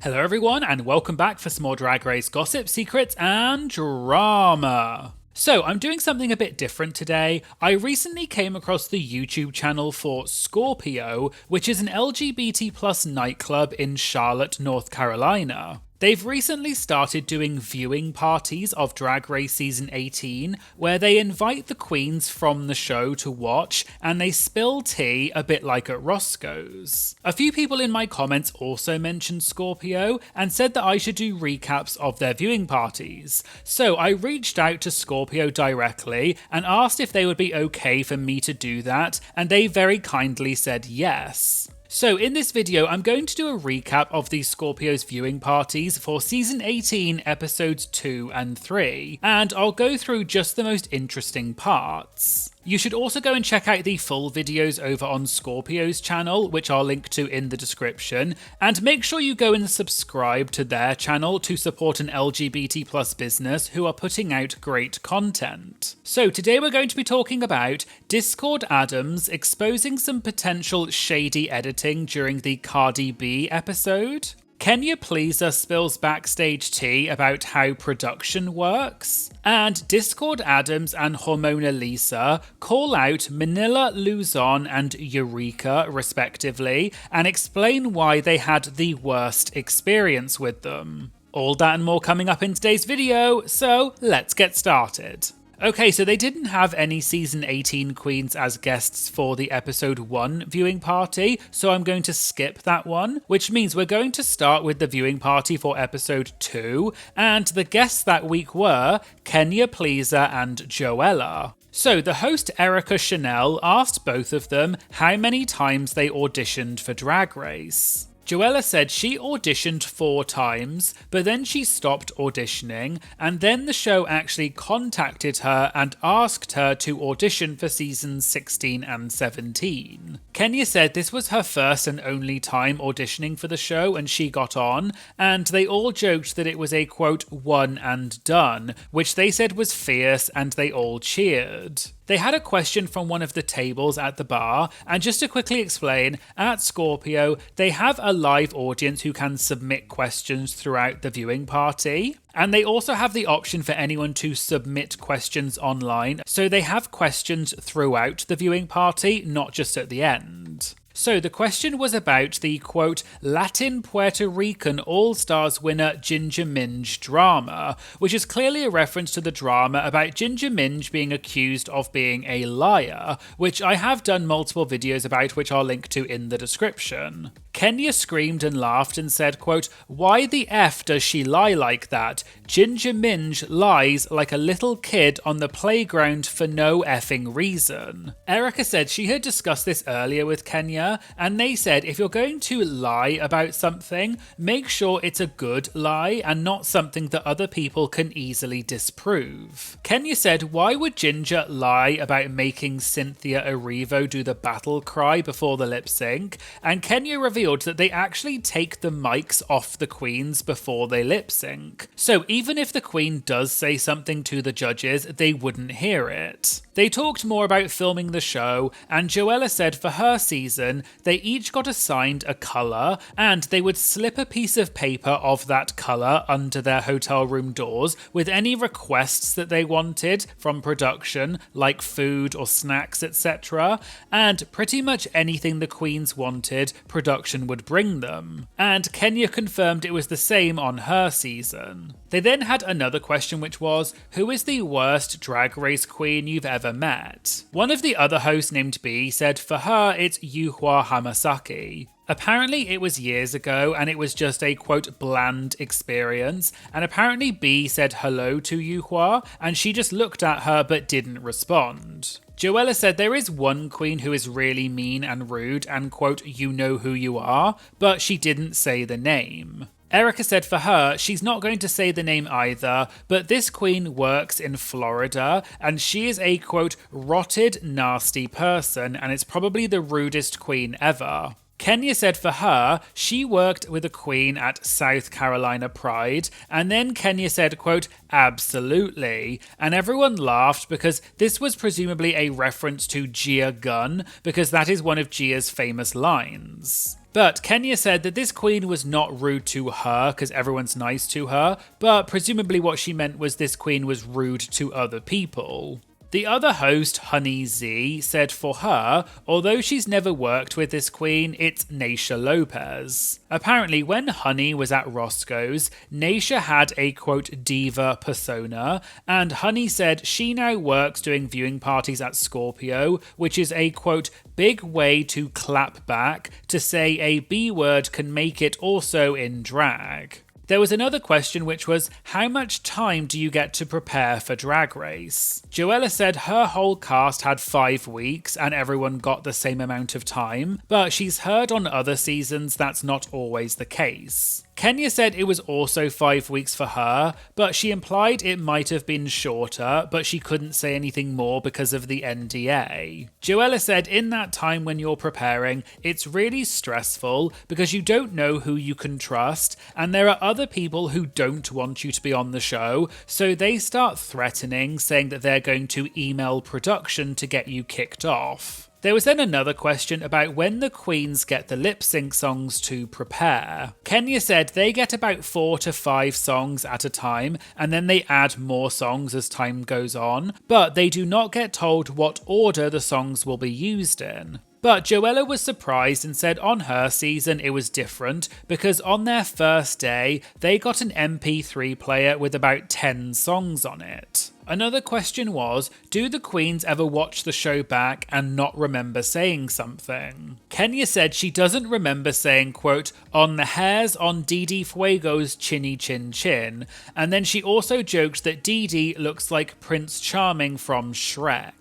Hello everyone and welcome back for some more Drag Race gossip, secrets and drama. So I'm doing something a bit different today. I recently came across the YouTube channel for Scorpio, which is an LGBT plus nightclub in Charlotte, North Carolina. They've recently started doing viewing parties of Drag Race Season 18, where they invite the queens from the show to watch, and they spill tea a bit like at Roscoe's. A few people in my comments also mentioned Scorpio, and said that I should do recaps of their viewing parties. So I reached out to Scorpio directly, and asked if they would be okay for me to do that, and they very kindly said yes. So in this video, I'm going to do a recap of the Scorpio's viewing parties for Season 18, Episodes 2 and 3, and I'll go through just the most interesting parts. You should also go and check out the full videos over on Scorpio's channel, which I'll link to in the description, and make sure you go and subscribe to their channel to support an LGBT plus business who are putting out great content. So today we're going to be talking about Discord Addams exposing some potential shady editing during the Cardi B episode, Kenya Pleaser spills backstage tea about how production works, and Discord Addams and Hormona Lisa call out Manila Luzon and Eureka, respectively, and explain why they had the worst experience with them. All that and more coming up in today's video, so let's get started. Okay, so they didn't have any Season 18 queens as guests for the Episode 1 viewing party, so I'm going to skip that one, which means we're going to start with the viewing party for Episode 2, and the guests that week were Kenya Pleaser and Joella. So the host Erica Chanel asked both of them how many times they auditioned for Drag Race. Joella said she auditioned 4 times, but then she stopped auditioning, and then the show actually contacted her and asked her to audition for seasons 16 and 17. Kenya said this was her first and only time auditioning for the show and she got on, and they all joked that it was a quote one and done, which they said was fierce and they all cheered. They had a question from one of the tables at the bar, and just to quickly explain, at Scorpio, they have a live audience who can submit questions throughout the viewing party. And they also have the option for anyone to submit questions online, so they have questions throughout the viewing party, not just at the end. So the question was about the, quote, Latin Puerto Rican All-Stars winner Ginger Minj drama, which is clearly a reference to the drama about Ginger Minj being accused of being a liar, which I have done multiple videos about, which I'll link to in the description. Kenya screamed and laughed and said, quote, why the F does she lie like that? Ginger Minj lies like a little kid on the playground for no effing reason. Erica said she had discussed this earlier with Kenya, and they said if you're going to lie about something, make sure it's a good lie and not something that other people can easily disprove. Kenya said, why would Ginger lie about making Cynthia Erivo do the battle cry before the lip sync? And Kenya revealed that they actually take the mics off the queens before they lip sync. So even if the queen does say something to the judges, they wouldn't hear it. They talked more about filming the show, and Joella said for her season, they each got assigned a colour, and they would slip a piece of paper of that colour under their hotel room doors with any requests that they wanted from production, like food or snacks, etc. And pretty much anything the queens wanted, production would bring them. And Kenya confirmed it was the same on her season. They then had another question, which was, who is the worst Drag Race queen you've ever met? One of the other hosts named B said for her it's Yuhua Hamasaki. Apparently it was years ago and it was just a quote bland experience, and apparently B said hello to Yuhua and she just looked at her but didn't respond. Joella said there is one queen who is really mean and rude and quote you know who you are, but she didn't say the name. Erica said for her, she's not going to say the name either, but this queen works in Florida, and she is a, quote, rotted, nasty person, and it's probably the rudest queen ever. Kenya said for her, she worked with a queen at South Carolina Pride, and then Kenya said, quote, absolutely, and everyone laughed because this was presumably a reference to Gia Gunn, because that is one of Gia's famous lines. But Kenya said that this queen was not rude to her because everyone's nice to her, but presumably what she meant was this queen was rude to other people. The other host, Honey Z, said for her, although she's never worked with this queen, it's Naysha Lopez. Apparently, when Honey was at Roscoe's, Naysha had a quote diva persona, and Honey said she now works doing viewing parties at Scorpio, which is a quote big way to clap back to say a B word can make it also in drag. There was another question, which was, how much time do you get to prepare for Drag Race? Joella said her whole cast had 5 weeks and everyone got the same amount of time, but she's heard on other seasons that's not always the case. Kenya said it was also 5 weeks for her, but she implied it might have been shorter, but she couldn't say anything more because of the NDA. Joella said in that time when you're preparing, it's really stressful because you don't know who you can trust, and there are other people who don't want you to be on the show, so they start threatening, saying that they're going to email production to get you kicked off. There was then another question about when the queens get the lip sync songs to prepare. Kenya said they get about 4 to 5 songs at a time, and then they add more songs as time goes on, but they do not get told what order the songs will be used in. But Joella was surprised and said on her season it was different because on their first day, they got an MP3 player with about 10 songs on it. Another question was, do the queens ever watch the show back and not remember saying something? Kenya said she doesn't remember saying, quote, on the hairs on Didi Fuego's chinny chin chin, and then she also joked that Didi looks like Prince Charming from Shrek.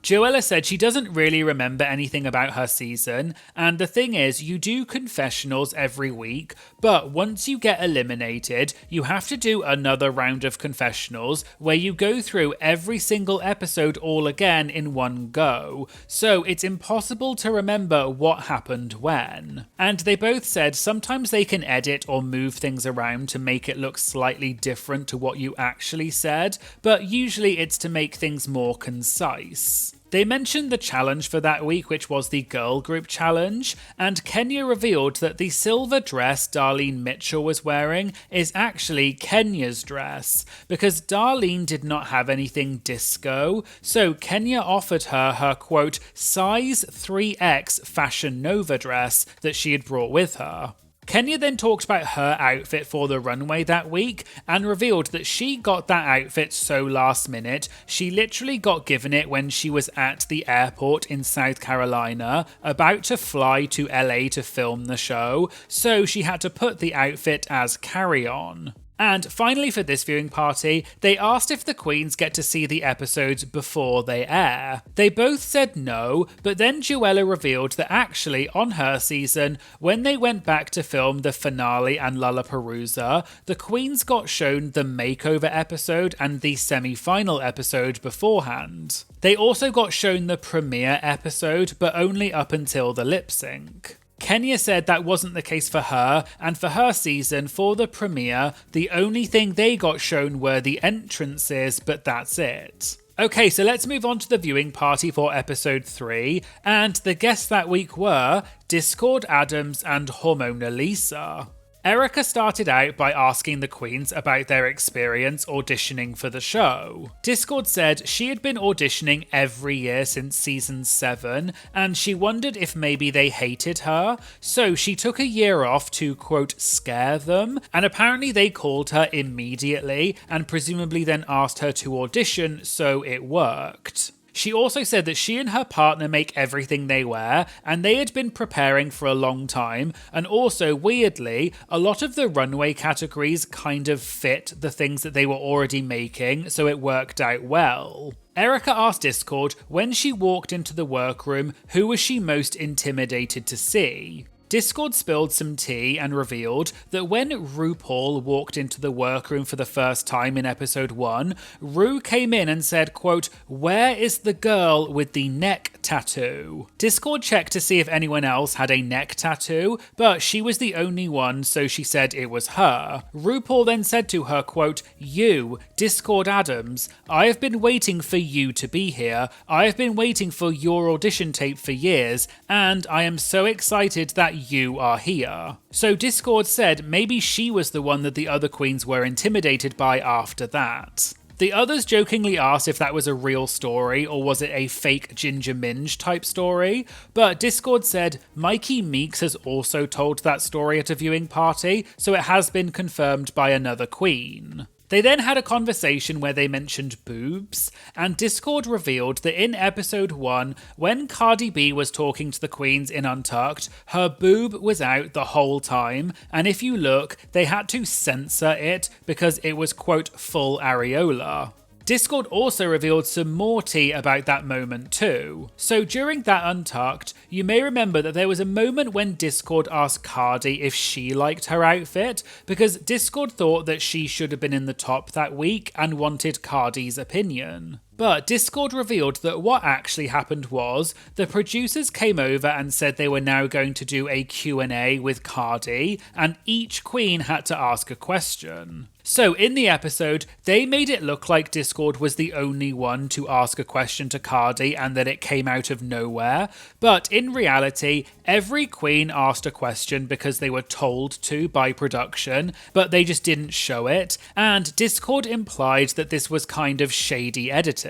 Joella said she doesn't really remember anything about her season, and the thing is, you do confessionals every week, but once you get eliminated, you have to do another round of confessionals where you go through every single episode all again in one go, so it's impossible to remember what happened when. And they both said sometimes they can edit or move things around to make it look slightly different to what you actually said, but usually it's to make things more concise. They mentioned the challenge for that week, which was the girl group challenge, and Kenya revealed that the silver dress Darlene Mitchell was wearing is actually Kenya's dress, because Darlene did not have anything disco, so Kenya offered her quote, size 3X Fashion Nova dress that she had brought with her. Kenya then talked about her outfit for the runway that week and revealed that she got that outfit so last minute, she literally got given it when she was at the airport in South Carolina, about to fly to LA to film the show, so she had to put the outfit as carry-on. And finally for this viewing party, they asked if the queens get to see the episodes before they air. They both said no, but then Joella revealed that actually on her season, when they went back to film the finale and Lollapalooza, the queens got shown the makeover episode and the semi-final episode beforehand. They also got shown the premiere episode, but only up until the lip sync. Kenya said that wasn't the case for her, and for her season, for the premiere, the only thing they got shown were the entrances, but that's it. Okay, so let's move on to the viewing party for episode 3, and the guests that week were Discord Addams and Hormona Lisa. Erica started out by asking the queens about their experience auditioning for the show. Discord said she had been auditioning every year since season 7, and she wondered if maybe they hated her, so she took a year off to, quote, scare them, and apparently they called her immediately, and presumably then asked her to audition, so it worked. She also said that she and her partner make everything they wear, and they had been preparing for a long time, and also, weirdly, a lot of the runway categories kind of fit the things that they were already making, so it worked out well. Erica asked Discord when she walked into the workroom who was she most intimidated to see. Discord spilled some tea and revealed that when RuPaul walked into the workroom for the first time in episode 1, Ru came in and said, quote, where is the girl with the neck tattoo? Discord checked to see if anyone else had a neck tattoo, but she was the only one, so she said it was her. RuPaul then said to her, quote, you, Discord Addams, I have been waiting for you to be here. I have been waiting for your audition tape for years, and I am so excited that you are here. So Discord said maybe she was the one that the other queens were intimidated by after that. The others jokingly asked if that was a real story or was it a fake Ginger Minge type story, but Discord said Mikey Meeks has also told that story at a viewing party, so it has been confirmed by another queen. They then had a conversation where they mentioned boobs, and Discord revealed that in episode 1, when Cardi B was talking to the queens in Untucked, her boob was out the whole time, and if you look, they had to censor it because it was quote full areola. Discord also revealed some more tea about that moment too. So during that Untucked, you may remember that there was a moment when Discord asked Cardi if she liked her outfit, because Discord thought that she should have been in the top that week and wanted Cardi's opinion. But Discord revealed that what actually happened was the producers came over and said they were now going to do a Q&A with Cardi, and each queen had to ask a question. So in the episode, they made it look like Discord was the only one to ask a question to Cardi and that it came out of nowhere, but in reality, every queen asked a question because they were told to by production, but they just didn't show it, and Discord implied that this was kind of shady editing.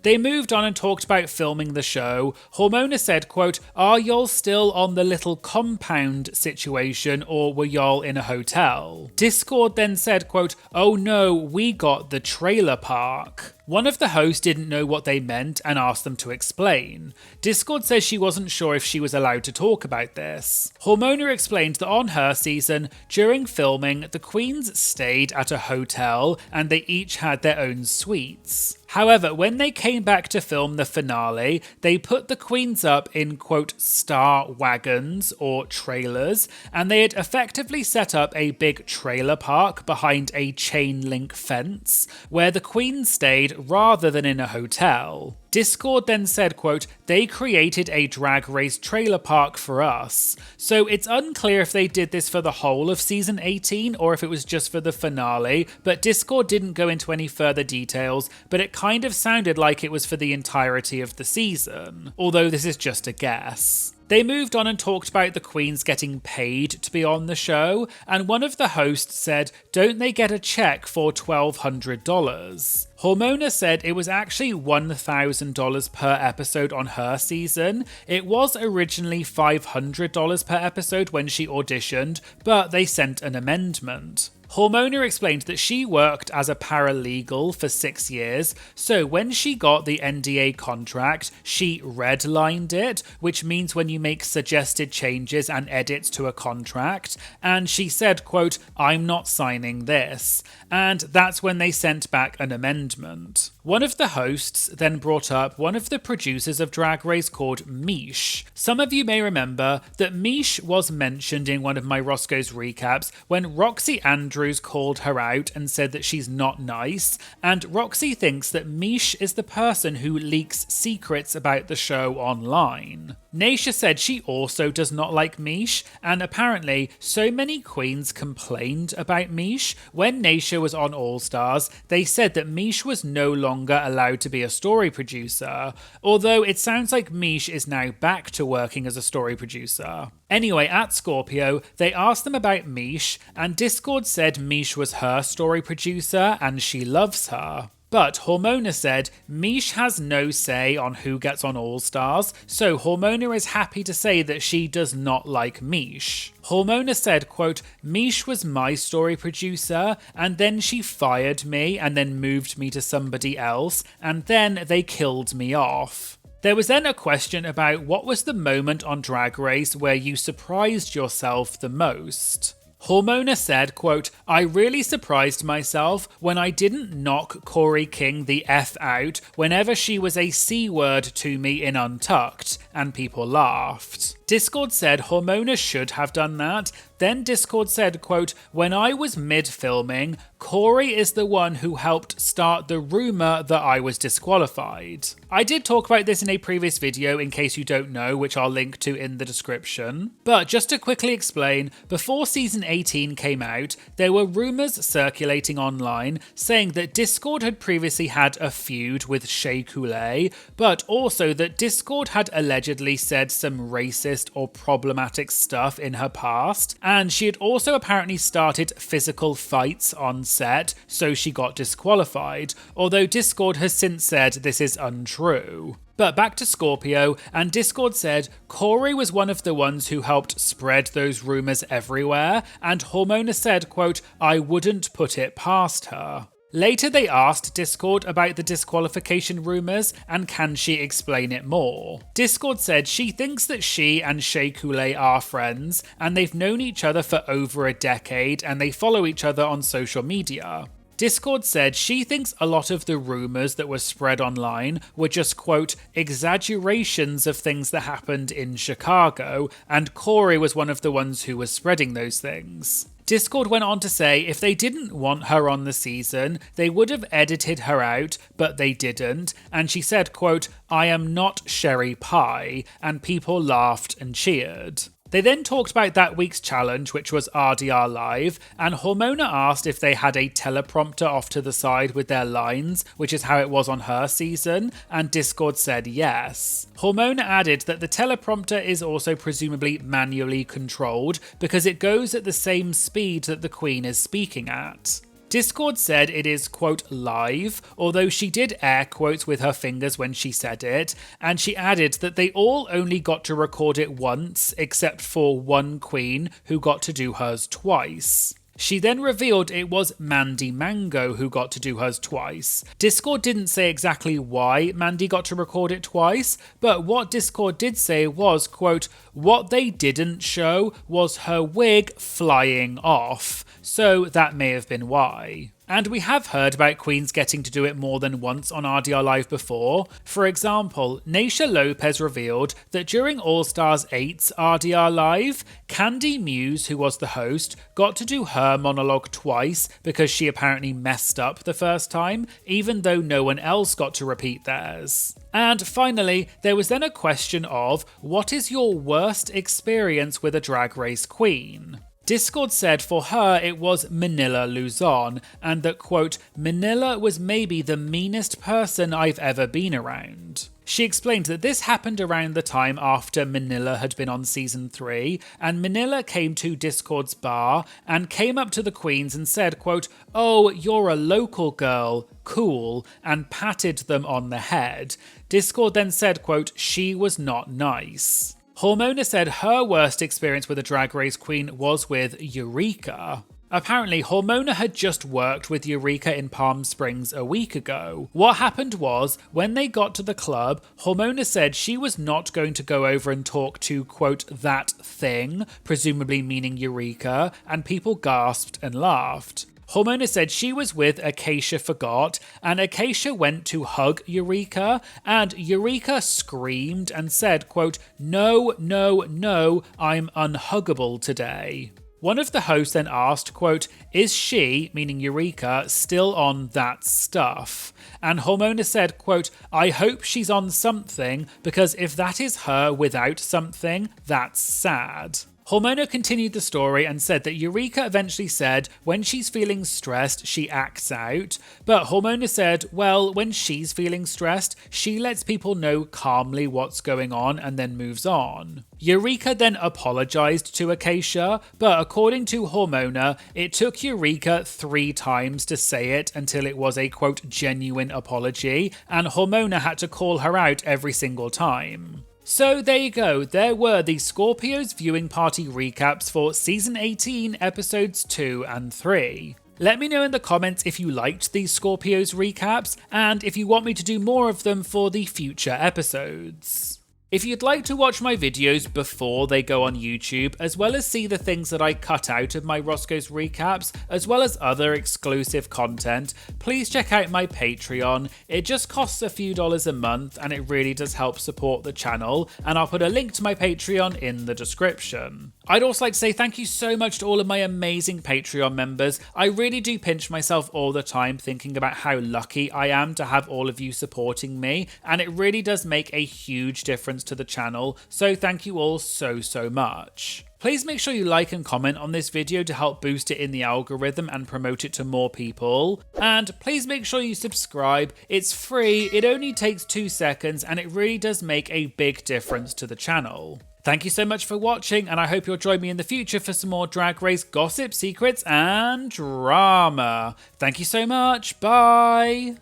They moved on and talked about filming the show. Hormona said, quote, "Are y'all still on the little compound situation or were y'all in a hotel?" Discord then said, quote, "Oh no, we got the trailer park." One of the hosts didn't know what they meant and asked them to explain. Discord says she wasn't sure if she was allowed to talk about this. Hormona explained that on her season, during filming, the queens stayed at a hotel and they each had their own suites. However, when they came back to film the finale, they put the queens up in, quote, star wagons or trailers, and they had effectively set up a big trailer park behind a chain link fence, where the queens stayed rather than in a hotel. Discord then said, quote, "They created a drag race trailer park for us." So it's unclear if they did this for the whole of season 18 or if it was just for the finale, but Discord didn't go into any further details, but it kind of sounded like it was for the entirety of the season, although this is just a guess. They moved on and talked about the queens getting paid to be on the show, and one of the hosts said, "Don't they get a check for $1,200? Hormona said it was actually $1,000 per episode on her season. It was originally $500 per episode when she auditioned, but they sent an amendment. Hormona explained that she worked as a paralegal for 6 years, so when she got the NDA contract, she redlined it, which means when you make suggested changes and edits to a contract, and she said, quote, "I'm not signing this," and that's when they sent back an amendment. One of the hosts then brought up one of the producers of Drag Race called Mish. Some of you may remember that Mish was mentioned in one of my Roscoe's recaps when Roxy Andrews called her out and said that she's not nice, and Roxy thinks that Mish is the person who leaks secrets about the show online. Naisha said she also does not like Mish, and apparently so many queens complained about Mish. When Naisha was on All Stars, they said that Mish was no longer allowed to be a story producer, although it sounds like Mish is now back to working as a story producer. Anyway, at Scorpio, they asked them about Mish, and Discord said Mish was her story producer and she loves her. But Hormona said Mish has no say on who gets on All Stars, so Hormona is happy to say that she does not like Mish. Hormona said, quote, "Mish was my story producer, and then she fired me and then moved me to somebody else, and then they killed me off." There was then a question about what was the moment on Drag Race where you surprised yourself the most. Hormona said, quote, "I really surprised myself when I didn't knock Kori King the F out whenever she was a C word to me in Untucked, and people laughed." Discord said Hormona should have done that. Then Discord said, quote, "When I was mid-filming, Kori is the one who helped start the rumour that I was disqualified." I did talk about this in a previous video in case you don't know, which I'll link to in the description. But just to quickly explain, before season 18 came out, there were rumours circulating online saying that Discord had previously had a feud with Shea Coulee, but also that Discord had allegedly said some racist racist or problematic stuff in her past, and she had also apparently started physical fights on set, so she got disqualified, although Discord has since said this is untrue. But back to Scorpio, and Discord said Kori was one of the ones who helped spread those rumours everywhere, and Hormona said, quote, "I wouldn't put it past her." Later they asked Discord about the disqualification rumours and can she explain it more. Discord said she thinks that she and Shea Coulee are friends and they've known each other for over a decade and they follow each other on social media. Discord said she thinks a lot of the rumours that were spread online were just, quote, exaggerations of things that happened in Chicago, and Kori was one of the ones who was spreading those things. Discord went on to say if they didn't want her on the season, they would have edited her out, but they didn't, and she said, quote, "I am not Sherry Pie," and people laughed and cheered. They then talked about that week's challenge, which was RDR Live, and Hormona asked if they had a teleprompter off to the side with their lines, which is how it was on her season, and Discord said yes. Hormona added that the teleprompter is also presumably manually controlled because it goes at the same speed that the Queen is speaking at. Discord said it is, quote, live, although she did air quotes with her fingers when she said it, and she added that they all only got to record it once, except for one Queen who got to do hers twice. She then revealed it was Mandy Mango who got to do hers twice. Discord didn't say exactly why Mandy got to record it twice, but what Discord did say was, quote, what they didn't show was her wig flying off, so that may have been why. And we have heard about queens getting to do it more than once on RDR Live before. For example, Naysha Lopez revealed that during All Stars 8's RDR Live, Candy Muse, who was the host, got to do her monologue twice because she apparently messed up the first time, even though no one else got to repeat theirs. And finally, there was then a question of, what is your worst experience with a Drag Race queen? Discord said for her it was Manila Luzon, and that, quote, Manila was maybe the meanest person I've ever been around. She explained that this happened around the time after Manila had been on season 3, and Manila came to Discord's bar and came up to the queens and said, quote, oh, you're a local girl, cool, and patted them on the head. Discord then said, quote, she was not nice. Hormona said her worst experience with a Drag Race queen was with Eureka. Apparently, Hormona had just worked with Eureka in Palm Springs a week ago. What happened was, when they got to the club, Hormona said she was not going to go over and talk to, quote, that thing, presumably meaning Eureka, and people gasped and laughed. Hormona said she was with Acacia Forgot, and Acacia went to hug Eureka, and Eureka screamed and said, quote, no, no, no, I'm unhuggable today. One of the hosts then asked, quote, is she, meaning Eureka, still on that stuff? And Hormona said, quote, I hope she's on something, because if that is her without something, that's sad. Hormona continued the story and said that Eureka eventually said when she's feeling stressed, she acts out. But Hormona said, well, when she's feeling stressed, she lets people know calmly what's going on and then moves on. Eureka then apologized to Acacia, but according to Hormona, it took Eureka 3 times to say it until it was a, quote, genuine apology, and Hormona had to call her out every single time. So there you go, there were the Scorpio's viewing party recaps for Season 18, Episodes 2 and 3. Let me know in the comments if you liked these Scorpio's recaps, and if you want me to do more of them for the future episodes. If you'd like to watch my videos before they go on YouTube, as well as see the things that I cut out of my Roscoe's recaps, as well as other exclusive content, please check out my Patreon. It just costs a few dollars a month and it really does help support the channel, and I'll put a link to my Patreon in the description. I'd also like to say thank you so much to all of my amazing Patreon members. I really do pinch myself all the time thinking about how lucky I am to have all of you supporting me, and it really does make a huge difference to the channel, so thank you all so much. Please make sure you like and comment on this video to help boost it in the algorithm and promote it to more people. And please make sure you subscribe. It's free, it only takes 2 seconds, and it really does make a big difference to the channel. Thank you so much for watching, and I hope you'll join me in the future for some more Drag Race gossip, secrets, and drama. Thank you so much. Bye.